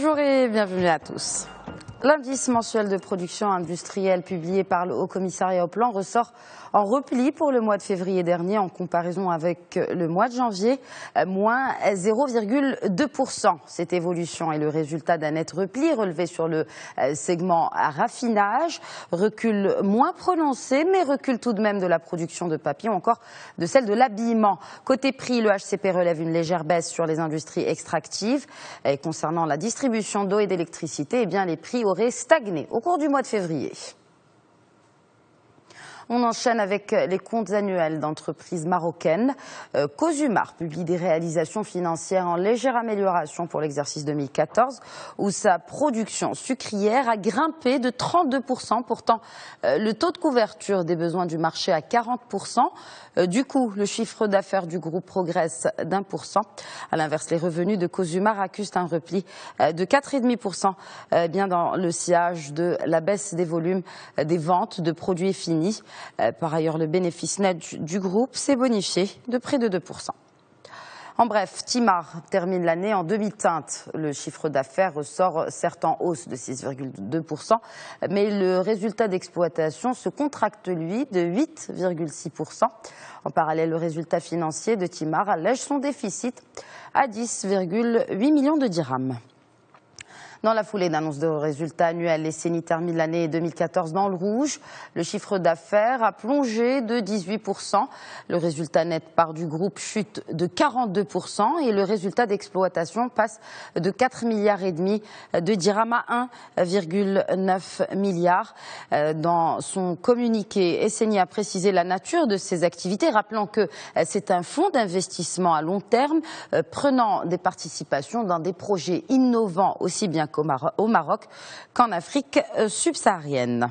Bonjour et bienvenue à tous. L'indice mensuel de production industrielle publié par le Haut Commissariat au Plan ressort en repli pour le mois de février dernier en comparaison avec le mois de janvier, moins 0,2%. Cette évolution est le résultat d'un net repli relevé sur le segment à raffinage, recul moins prononcé mais recul tout de même de la production de papier ou encore de celle de l'habillement. Côté prix, le HCP relève une légère baisse sur les industries extractives. Et concernant la distribution d'eau et d'électricité, eh bien les prix auraient stagné au cours du mois de février. On enchaîne avec les comptes annuels d'entreprises marocaines. Cosumar publie des réalisations financières en légère amélioration pour l'exercice 2014, où sa production sucrière a grimpé de 32%. Pourtant, le taux de couverture des besoins du marché à 40%. Du coup, le chiffre d'affaires du groupe progresse d'1%. À l'inverse, les revenus de Cosumar accusent un repli de 4,5%, bien dans le sillage de la baisse des volumes des ventes de produits finis. Par ailleurs, le bénéfice net du groupe s'est bonifié de près de 2%. En bref, Timar termine l'année en demi-teinte. Le chiffre d'affaires ressort certes en hausse de 6,2%, mais le résultat d'exploitation se contracte, lui, de 8,6%. En parallèle, le résultat financier de Timar allège son déficit à 10,8 millions de dirhams. Dans la foulée d'annonce de résultats annuels, les CENI terminent l'année 2014 dans le rouge. Le chiffre d'affaires a plongé de 18%. Le résultat net part du groupe chute de 42% et le résultat d'exploitation passe de 4,5 milliards de dirhams à 1,9 milliard. Dans son communiqué, CENI a précisé la nature de ses activités, rappelant que c'est un fonds d'investissement à long terme, prenant des participations dans des projets innovants aussi bien au Maroc qu'en Afrique subsaharienne.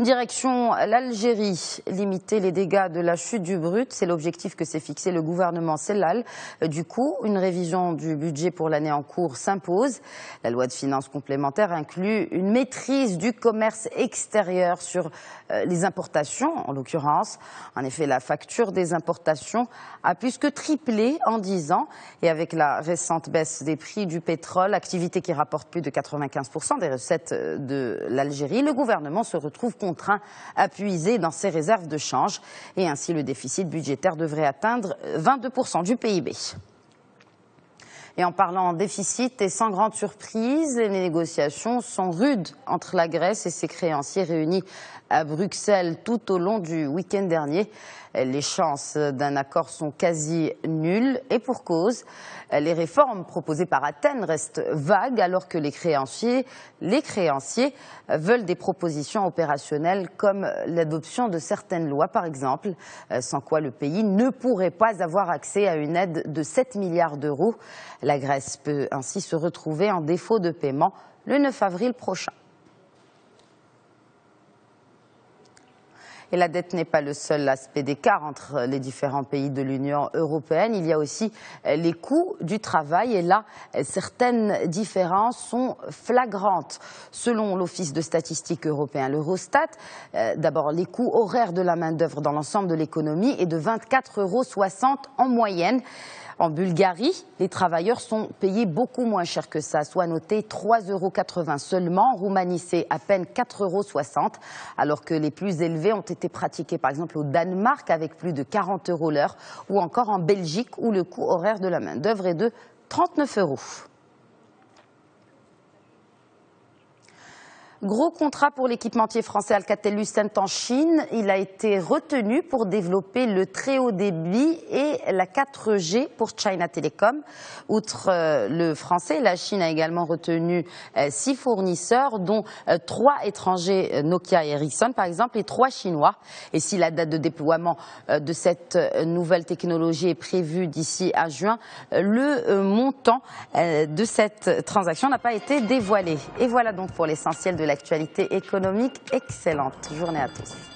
Direction l'Algérie, limiter les dégâts de la chute du brut, c'est l'objectif que s'est fixé le gouvernement Sellal. Du coup, une révision du budget pour l'année en cours s'impose. La loi de finances complémentaire inclut une maîtrise du commerce extérieur sur les importations, en l'occurrence. En effet, la facture des importations a plus que triplé en 10 ans. Et avec la récente baisse des prix du pétrole, activité qui rapporte plus de 95% des recettes de l'Algérie, le gouvernement se retrouve contraint à puiser dans ses réserves de change et ainsi le déficit budgétaire devrait atteindre 22% du PIB. Et en parlant déficit et sans grande surprise, les négociations sont rudes entre la Grèce et ses créanciers réunis à Bruxelles tout au long du week-end dernier. Les chances d'un accord sont quasi nulles et pour cause. Les réformes proposées par Athènes restent vagues alors que les créanciers veulent des propositions opérationnelles comme l'adoption de certaines lois par exemple, sans quoi le pays ne pourrait pas avoir accès à une aide de 7 milliards d'euros. La Grèce peut ainsi se retrouver en défaut de paiement le 9 avril prochain. Et la dette n'est pas le seul aspect d'écart entre les différents pays de l'Union européenne. Il y a aussi les coûts du travail et là, certaines différences sont flagrantes. Selon l'Office de statistique européen, l'Eurostat, d'abord les coûts horaires de la main-d'œuvre dans l'ensemble de l'économie est de 24,60 € en moyenne. En Bulgarie, les travailleurs sont payés beaucoup moins cher que ça, soit noté 3,80 € seulement. En Roumanie, c'est à peine 4,60 €, alors que les plus élevés ont été pratiqués par exemple au Danemark avec plus de 40 € l'heure, ou encore en Belgique où le coût horaire de la main-d'œuvre est de 39 €. Gros contrat pour l'équipementier français Alcatel-Lucent en Chine. Il a été retenu pour développer le très haut débit et la 4G pour China Telecom. Outre le français, la Chine a également retenu 6 fournisseurs, dont 3 étrangers, Nokia et Ericsson par exemple, et 3 chinois. Et si la date de déploiement de cette nouvelle technologie est prévue d'ici à juin, le montant de cette transaction n'a pas été dévoilé. Et voilà donc pour l'essentiel de l'actualité économique. Excellente journée à tous.